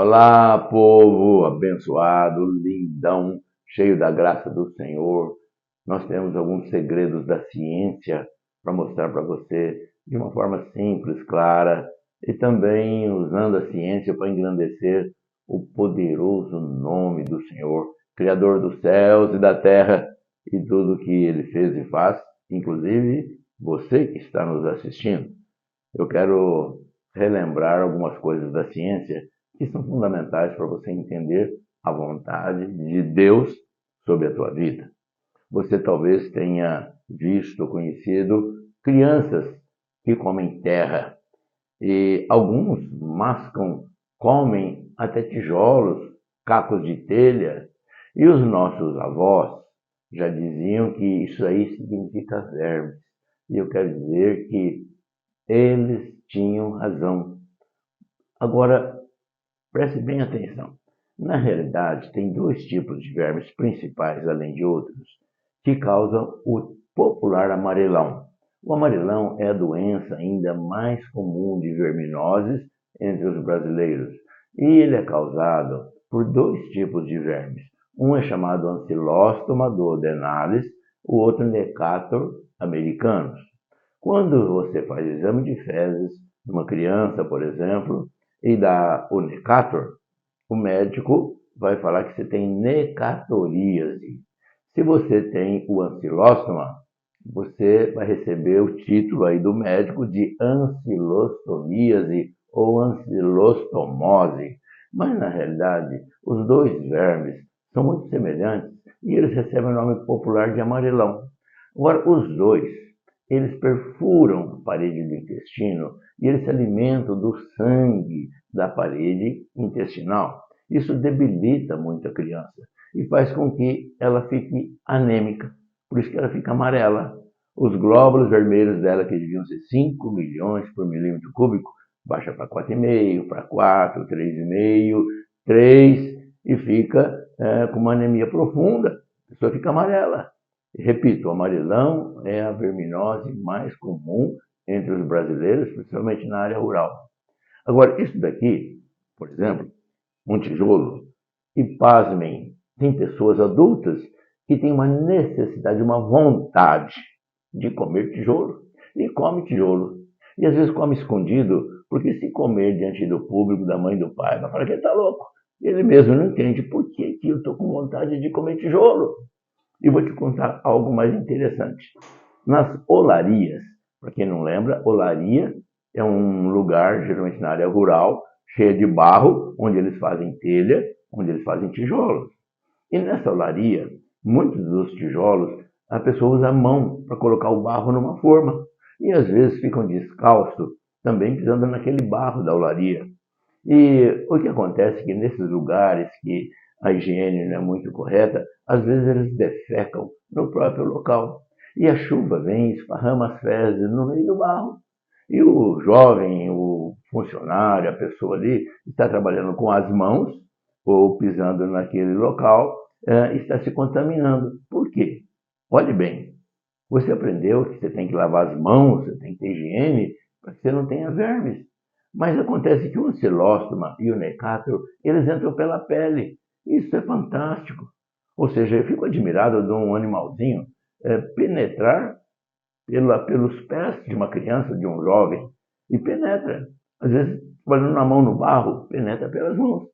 Olá, povo abençoado, lindão, cheio da graça do Senhor. Nós temos alguns segredos da ciência para mostrar para você de uma forma simples, clara, e também usando a ciência para engrandecer o poderoso nome do Senhor, Criador dos céus e da terra e tudo que Ele fez e faz, inclusive você que está nos assistindo. Eu quero relembrar algumas coisas da ciência que são fundamentais para você entender a vontade de Deus sobre a tua vida. Você talvez tenha visto ou conhecido crianças que comem terra e alguns mascam, comem até tijolos, cacos de telha, e os nossos avós já diziam que isso aí significa vermes. E eu quero dizer que eles tinham razão. Agora, preste bem atenção. Na realidade, tem dois tipos de vermes principais, além de outros, que causam o popular amarelão. O amarelão é a doença ainda mais comum de verminoses entre os brasileiros. E ele é causado por dois tipos de vermes. Um é chamado Ancylostoma duodenalis, o outro Necator americanus. Quando você faz exame de fezes de uma criança, por exemplo, e dá o Necator, o médico vai falar que você tem necatoríase. Se você tem o ancilóstoma, você vai receber o título aí do médico de ancilostomíase ou ancilostomose. Mas, na realidade, os dois vermes são muito semelhantes e eles recebem o nome popular de amarelão. Agora, os dois, eles perfuram a parede do intestino e eles se alimentam do sangue da parede intestinal. Isso debilita muito a criança e faz com que ela fique anêmica, por isso que ela fica amarela. Os glóbulos vermelhos dela, que deviam ser 5 milhões por milímetro cúbico, baixa para 4,5, para 4, 3,5, 3 e fica com uma anemia profunda. A pessoa fica amarela. Repito, o amarelão é a verminose mais comum entre os brasileiros, principalmente na área rural. Agora, isso daqui, por exemplo, um tijolo, e pasmem, tem pessoas adultas que têm uma necessidade, uma vontade de comer tijolo, e come tijolo. E às vezes come escondido, porque se comer diante do público, da mãe e do pai, vai falar que ele está louco. Ele mesmo não entende por que eu estou com vontade de comer tijolo. E vou te contar algo mais interessante. Nas olarias, para quem não lembra, olaria é um lugar, geralmente na área rural, cheia de barro, onde eles fazem telha, onde eles fazem tijolos. E nessa olaria, muitos dos tijolos, a pessoa usa a mão para colocar o barro numa forma. E às vezes ficam descalços, também pisando naquele barro da olaria. E o que acontece é que nesses lugares que a higiene não é muito correta, às vezes eles defecam no próprio local. E a chuva vem, esparrama as fezes no meio do barro. E o jovem, o funcionário, a pessoa ali, está trabalhando com as mãos ou pisando naquele local, está se contaminando. Por quê? Olhe bem, você aprendeu que você tem que lavar as mãos, você tem que ter higiene para que você não tenha vermes. Mas acontece que o ancilóstoma e o necator, eles entram pela pele. Isso é fantástico. Ou seja, eu fico admirado de um animalzinho penetrar pelos pés de uma criança, de um jovem, e penetra. Às vezes, trabalhando a mão no barro, penetra pelas mãos.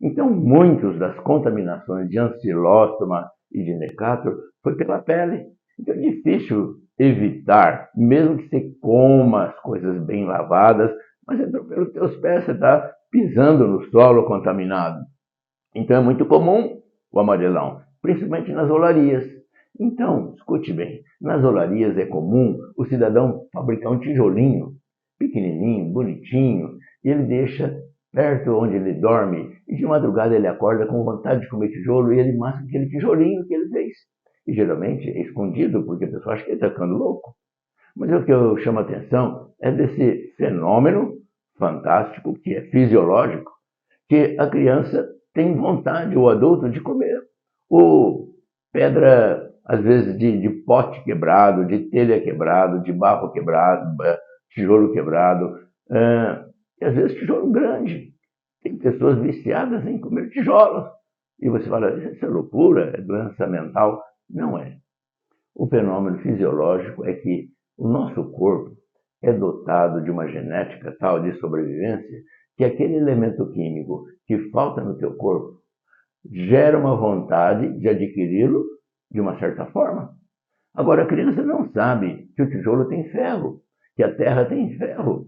Então, muitas das contaminações de ancilóstoma e de necator foi pela pele. Então, é difícil evitar, mesmo que você coma as coisas bem lavadas, mas entrou pelos teus pés, você está pisando no solo contaminado. Então, é muito comum o amarelão, principalmente nas olarias. Então, escute bem, nas olarias é comum o cidadão fabricar um tijolinho, pequenininho, bonitinho, e ele deixa perto onde ele dorme, e de madrugada ele acorda com vontade de comer tijolo, e ele masca aquele tijolinho que ele fez. E geralmente é escondido, porque a pessoa acha que ele está ficando louco. Mas o que eu chamo a atenção é desse fenômeno fantástico, que é fisiológico, que a criança tem vontade, o adulto, de comer. Ou pedra, às vezes, de pote quebrado, de telha quebrado, de barro quebrado, tijolo quebrado, e às vezes tijolo grande. Tem pessoas viciadas em comer tijolos. E você fala, isso é loucura, é doença mental. Não é. O fenômeno fisiológico é que o nosso corpo é dotado de uma genética tal de sobrevivência que aquele elemento químico que falta no teu corpo gera uma vontade de adquiri-lo de uma certa forma. Agora, a criança não sabe que o tijolo tem ferro, que a terra tem ferro.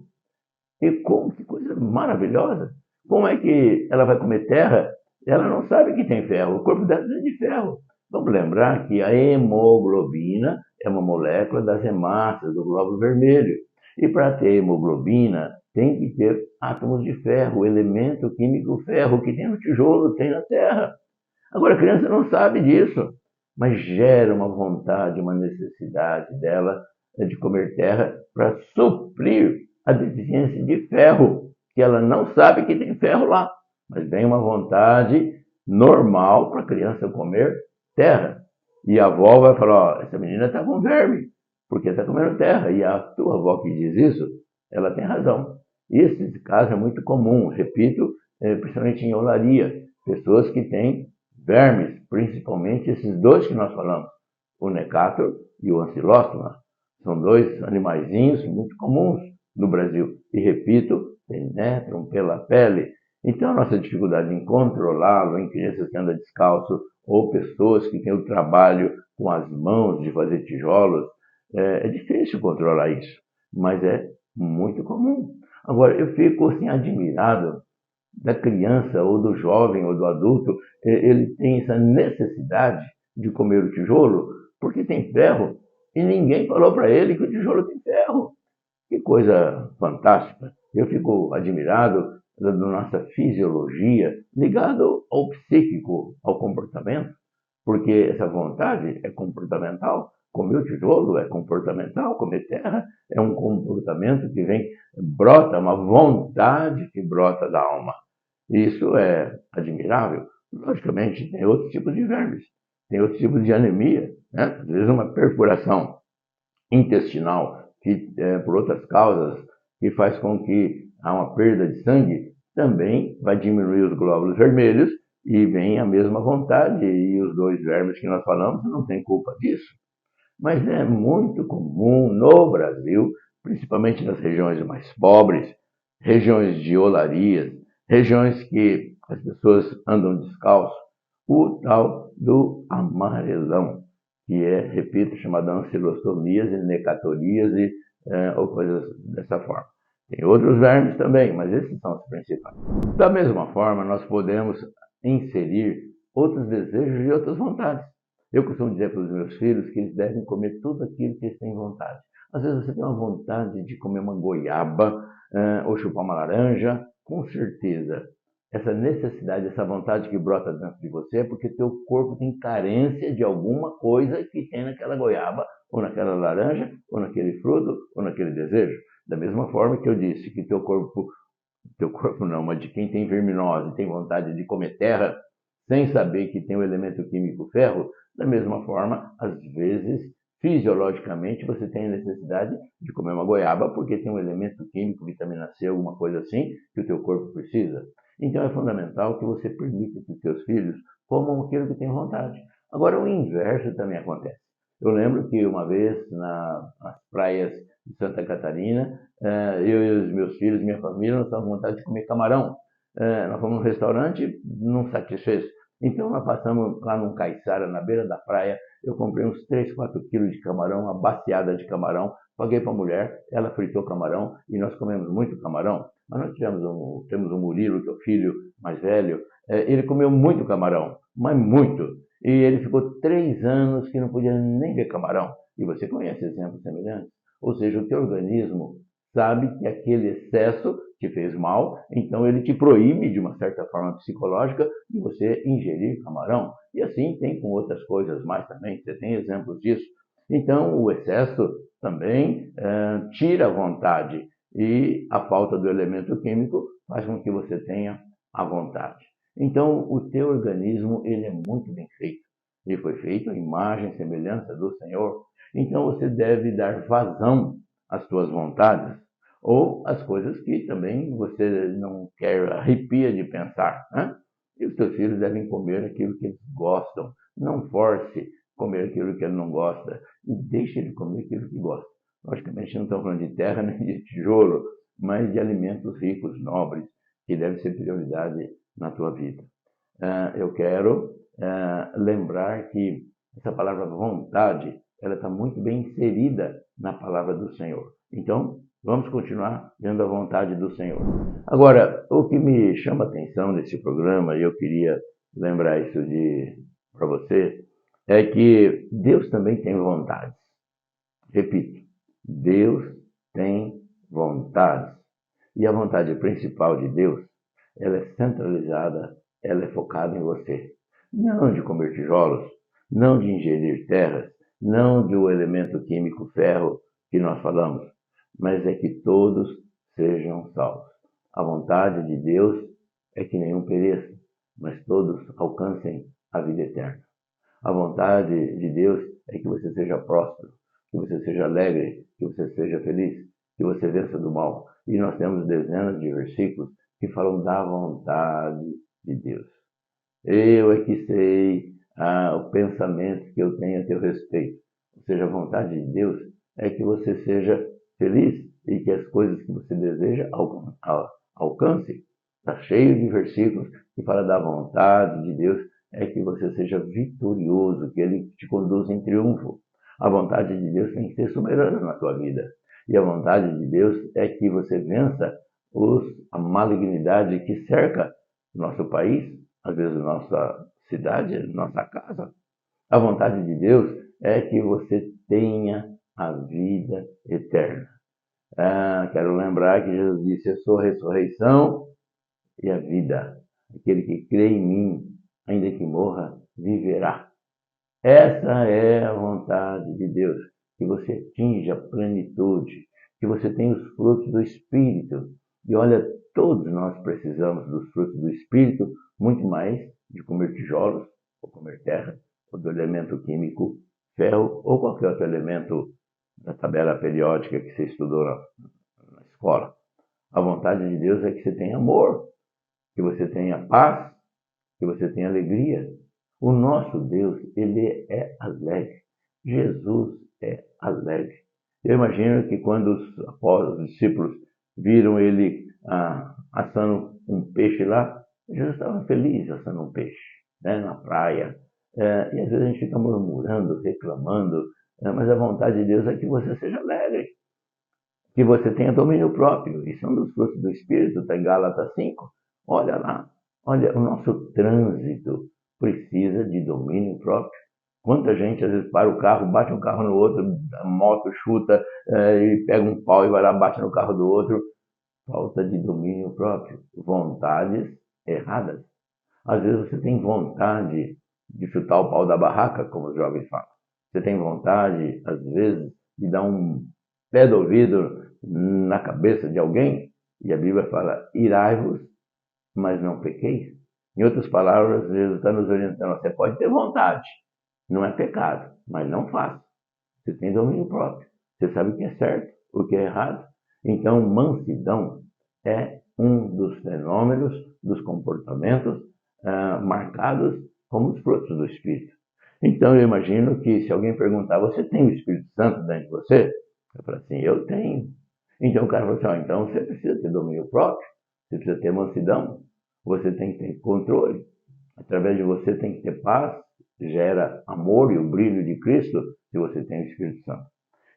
E como, que coisa maravilhosa! Como é que ela vai comer terra? Ela não sabe que tem ferro, o corpo dela é de ferro. Vamos lembrar que a hemoglobina é uma molécula das hemácias do glóbulo vermelho. E para ter hemoglobina, tem que ter átomos de ferro, o elemento químico ferro, que tem no tijolo, tem na terra. Agora, a criança não sabe disso, mas gera uma vontade, uma necessidade dela de comer terra para suprir a deficiência de ferro, que ela não sabe que tem ferro lá, mas vem uma vontade normal para a criança comer terra. E a avó vai falar, ó, essa menina está com verme, porque está comendo terra. E a tua avó que diz isso, ela tem razão. Esse caso é muito comum, repito, principalmente em olaria, pessoas que têm vermes, principalmente esses dois que nós falamos, o Necator e o Ancilóstoma. São dois animaizinhos muito comuns no Brasil. E, repito, penetram pela pele. Então, a nossa dificuldade em controlá-lo em crianças que andam descalço ou pessoas que têm o trabalho com as mãos de fazer tijolos, é difícil controlar isso, mas é muito comum. Agora, eu fico assim, admirado da criança, ou do jovem, ou do adulto, ele tem essa necessidade de comer o tijolo porque tem ferro e ninguém falou para ele que o tijolo tem ferro. Que coisa fantástica. Eu fico admirado da nossa fisiologia ligado ao psíquico, ao comportamento, porque essa vontade é comportamental. Comer o tijolo é comportamental, comer terra é um comportamento que vem, brota, uma vontade que brota da alma. Isso é admirável. Logicamente, tem outros tipos de vermes, tem outros tipos de anemia, né? Às vezes uma perfuração intestinal, que por outras causas, que faz com que há uma perda de sangue, também vai diminuir os glóbulos vermelhos e vem a mesma vontade, e os dois vermes que nós falamos não têm culpa disso. Mas é muito comum no Brasil, principalmente nas regiões mais pobres, regiões de olarias, regiões que as pessoas andam descalço, o tal do amarelão, que é, repito, chamada ancilostomias e necatorias ou coisas dessa forma. Tem outros vermes também, mas esses são os principais. Da mesma forma, nós podemos inserir outros desejos e outras vontades. Eu costumo dizer para os meus filhos que eles devem comer tudo aquilo que eles têm vontade. Às vezes você tem uma vontade de comer uma goiaba ou chupar uma laranja, com certeza. Essa necessidade, essa vontade que brota dentro de você é porque teu corpo tem carência de alguma coisa que tem naquela goiaba, ou naquela laranja, ou naquele fruto, ou naquele desejo. Da mesma forma que eu disse que teu corpo não, mas de quem tem verminose, tem vontade de comer terra, sem saber que tem o elemento químico ferro, da mesma forma, às vezes, fisiologicamente, você tem a necessidade de comer uma goiaba porque tem um elemento químico, vitamina C, alguma coisa assim, que o teu corpo precisa. Então é fundamental que você permita que os seus filhos comam aquilo que tem vontade. Agora, o inverso também acontece. Eu lembro que uma vez, nas praias de Santa Catarina, eu e os meus filhos, minha família, nós estávamos com vontade de comer camarão. Nós fomos num restaurante, não satisfez. Então nós passamos lá num caiçara, na beira da praia, eu comprei uns 3, 4 quilos de camarão, uma baciada de camarão, paguei para a mulher, ela fritou camarão e nós comemos muito camarão. Mas nós temos um Murilo, que é o filho mais velho, ele comeu muito camarão, mas muito. E ele ficou 3 anos que não podia nem ver camarão. E você conhece exemplos semelhantes? Ou seja, o teu organismo sabe que aquele excesso te fez mal, então ele te proíbe, de uma certa forma psicológica, de você ingerir camarão. E assim tem com outras coisas mais também, você tem exemplos disso. Então, o excesso também tira a vontade e a falta do elemento químico faz com que você tenha a vontade. Então, o teu organismo ele é muito bem feito. Ele foi feito à imagem e semelhança do Senhor. Então, você deve dar vazão às tuas vontades, ou as coisas que também você não quer, arrepia de pensar, né? E os seus filhos devem comer aquilo que eles gostam. Não force comer aquilo que ele não gosta e deixe ele comer aquilo que gosta. Logicamente, não estamos falando de terra nem de tijolo, mas de alimentos ricos, nobres, que devem ser prioridade na tua vida. Eu quero lembrar que essa palavra vontade, ela está muito bem inserida na palavra do Senhor. Então, vamos continuar dando a vontade do Senhor. Agora, o que me chama a atenção nesse programa, e eu queria lembrar isso para você, é que Deus também tem vontades. Repito, Deus tem vontades. E a vontade principal de Deus, ela é centralizada, ela é focada em você. Não de comer tijolos, não de ingerir terras, não do elemento químico ferro que nós falamos, mas é que todos sejam salvos. A vontade de Deus é que nenhum pereça, mas todos alcancem a vida eterna. A vontade de Deus é que você seja próspero, que você seja alegre, que você seja feliz, que você vença do mal. E nós temos dezenas de versículos que falam da vontade de Deus. Eu é que sei o pensamento que eu tenho a teu respeito. Ou seja, a vontade de Deus é que você seja feliz e que as coisas que você deseja alcance. Está cheio de versículos que fala da vontade de Deus é que você seja vitorioso, que Ele te conduza em triunfo. A vontade de Deus tem que ser soberana na tua vida. E a vontade de Deus é que você vença a malignidade que cerca o nosso país, às vezes nossa cidade, nossa casa. A vontade de Deus é que você tenha a vida eterna. Quero lembrar que Jesus disse: eu sou a ressurreição e a vida. Aquele que crê em mim, ainda que morra, viverá. Essa é a vontade de Deus, que você atinja a plenitude, que você tenha os frutos do Espírito. E olha, todos nós precisamos dos frutos do Espírito, muito mais de comer tijolos, ou comer terra, ou do elemento químico ferro, ou qualquer outro elemento da tabela periódica que você estudou na escola. A vontade de Deus é que você tenha amor, que você tenha paz, que você tenha alegria. O nosso Deus, ele é alegre. Jesus é alegre. Eu imagino que quando os discípulos viram ele assando um peixe lá, Jesus estava feliz assando um peixe, né, na praia. E às vezes a gente fica murmurando, reclamando, mas a vontade de Deus é que você seja alegre, que você tenha domínio próprio. Isso é um dos frutos do Espírito, está em Gálatas 5. Olha lá, olha, o nosso trânsito precisa de domínio próprio. Quanta gente às vezes para o carro, bate um carro no outro, a moto chuta e pega um pau e vai lá, bate no carro do outro. Falta de domínio próprio, vontades erradas. Às vezes você tem vontade de chutar o pau da barraca, como os jovens falam. Você tem vontade, às vezes, de dar um pé do ouvido na cabeça de alguém. E a Bíblia fala: irai-vos, mas não pequeis. Em outras palavras, Jesus está nos orientando: você pode ter vontade, não é pecado, mas não faça. Você tem domínio próprio. Você sabe o que é certo, o que é errado. Então, mansidão é um dos fenômenos, dos comportamentos marcados como os frutos do Espírito. Então, eu imagino que se alguém perguntar: você tem o Espírito Santo dentro de você? Eu falo assim: eu tenho. Então o cara falou assim: então você precisa ter domínio próprio, você precisa ter mansidão, você tem que ter controle. Através de você tem que ter paz, gera amor e o brilho de Cristo se você tem o Espírito Santo.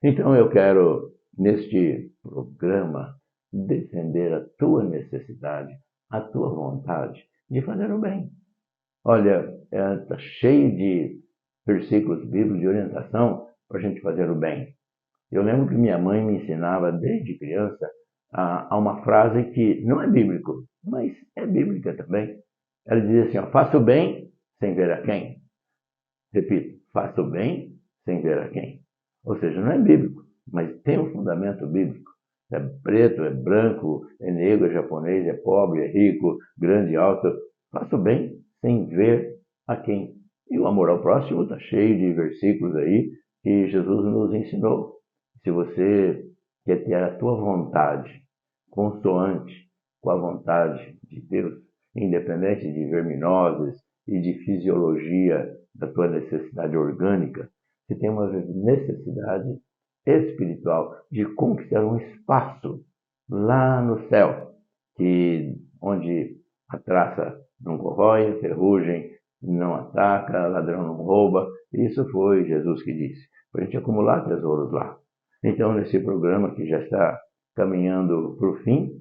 Então eu quero, neste programa, defender a tua necessidade, a tua vontade de fazer o bem. Olha, está cheio de versículos bíblicos de orientação para a gente fazer o bem. Eu lembro que minha mãe me ensinava desde criança a uma frase que não é bíblico, mas é bíblica também. Ela dizia assim: ó, faça o bem sem ver a quem. Repito, faça o bem sem ver a quem. Ou seja, não é bíblico, mas tem um fundamento bíblico. É preto, é branco, é negro, é japonês, é pobre, é rico, grande, alto. Faça o bem sem ver a quem. E o amor ao próximo está cheio de versículos aí que Jesus nos ensinou. Se você que é ter a tua vontade consoante com a vontade de Deus, independente de verminoses e de fisiologia da tua necessidade orgânica, você tem uma necessidade espiritual de conquistar um espaço lá no céu, onde a traça não corrói, a ferrugem não ataca, ladrão não rouba. Isso foi Jesus que disse, para a gente acumular tesouros lá. Então, nesse programa que já está caminhando para o fim,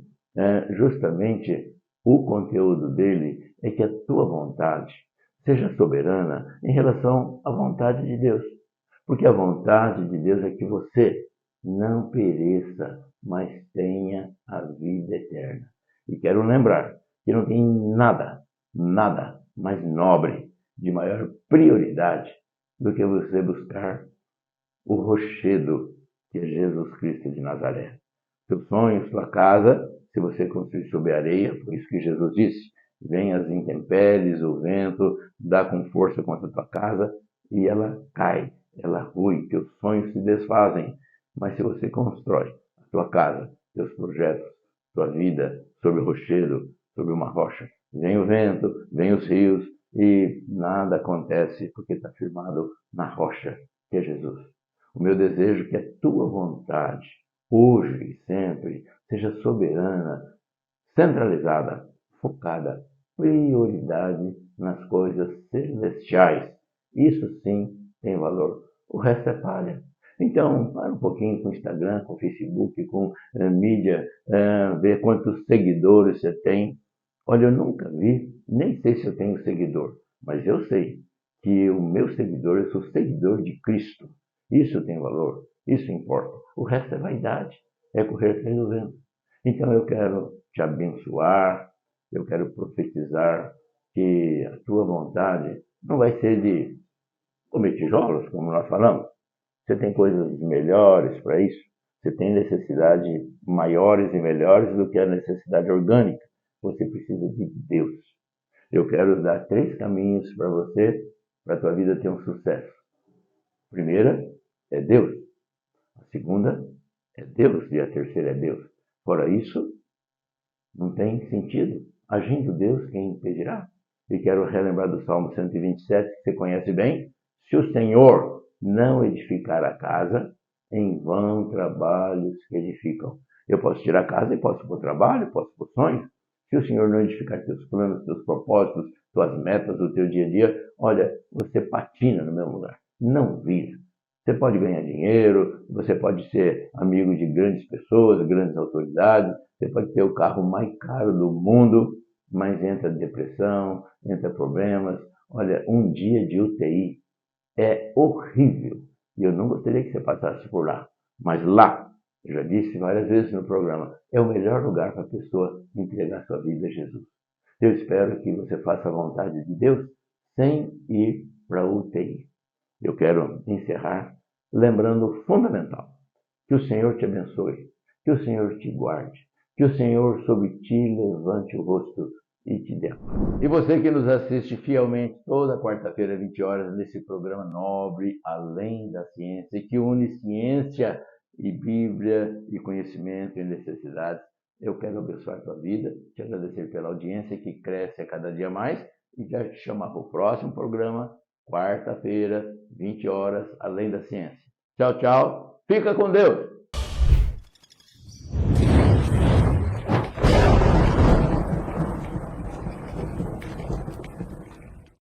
justamente o conteúdo dele é que a tua vontade seja soberana em relação à vontade de Deus. Porque a vontade de Deus é que você não pereça, mas tenha a vida eterna. E quero lembrar que não tem nada mais nobre, de maior prioridade, do que você buscar o rochedo que é Jesus Cristo de Nazaré. Teu sonho, sua casa, se você construir sobre areia, foi isso que Jesus disse, vem as intempéries, o vento, dá com força contra a tua casa e ela cai, ela rui, teus sonhos se desfazem. Mas se você constrói a tua casa, teus projetos, tua vida sobre o rochedo, sobre uma rocha, vem o vento, vem os rios e nada acontece porque está firmado na rocha que é Jesus. O meu desejo é que a tua vontade, hoje e sempre, seja soberana, centralizada, focada, prioridade nas coisas celestiais. Isso sim tem valor. O resto é palha. Então, para um pouquinho com o Instagram, com o Facebook, com mídia, ver quantos seguidores você tem. Olha, eu nunca vi, nem sei se eu tenho seguidor, mas eu sei que o meu seguidor, eu sou seguidor de Cristo. Isso tem valor, isso importa. O resto é vaidade, é correr atrás do vento. Então eu quero te abençoar, eu quero profetizar que a tua vontade não vai ser de comer tijolos, como nós falamos. Você tem coisas melhores para isso. Você tem necessidades maiores e melhores do que a necessidade orgânica. Você precisa de Deus. Eu quero dar 3 caminhos para você, para a tua vida ter um sucesso. A primeira é Deus. A segunda é Deus e a terceira é Deus. Fora isso, não tem sentido. Agindo Deus, quem impedirá? E quero relembrar do Salmo 127, que você conhece bem. Se o Senhor não edificar a casa, em vão trabalhos que edificam. Eu posso tirar a casa e posso pôr trabalho, posso pôr sonhos. Se o Senhor não edificar teus planos, teus propósitos, tuas metas, o teu dia a dia, olha, você patina no mesmo lugar. Não vira. Você pode ganhar dinheiro, você pode ser amigo de grandes pessoas, grandes autoridades, você pode ter o carro mais caro do mundo, mas entra depressão, entra problemas. Olha, um dia de UTI é horrível. E eu não gostaria que você passasse por lá. Mas lá, eu já disse várias vezes no programa, é o melhor lugar para a pessoa entregar sua vida a Jesus. Eu espero que você faça a vontade de Deus sem ir para a UTI. Eu quero encerrar lembrando o fundamental. Que o Senhor te abençoe, que o Senhor te guarde, que o Senhor sobre ti levante o rosto e te dê. E você que nos assiste fielmente toda quarta-feira, 20 horas, nesse programa nobre, Além da Ciência, que une ciência e Bíblia e conhecimento e necessidades, eu quero abençoar a tua vida, te agradecer pela audiência que cresce a cada dia mais e já te chamar para o próximo programa, quarta-feira, 20 horas, Além da Ciência. Tchau, tchau. Fica com Deus.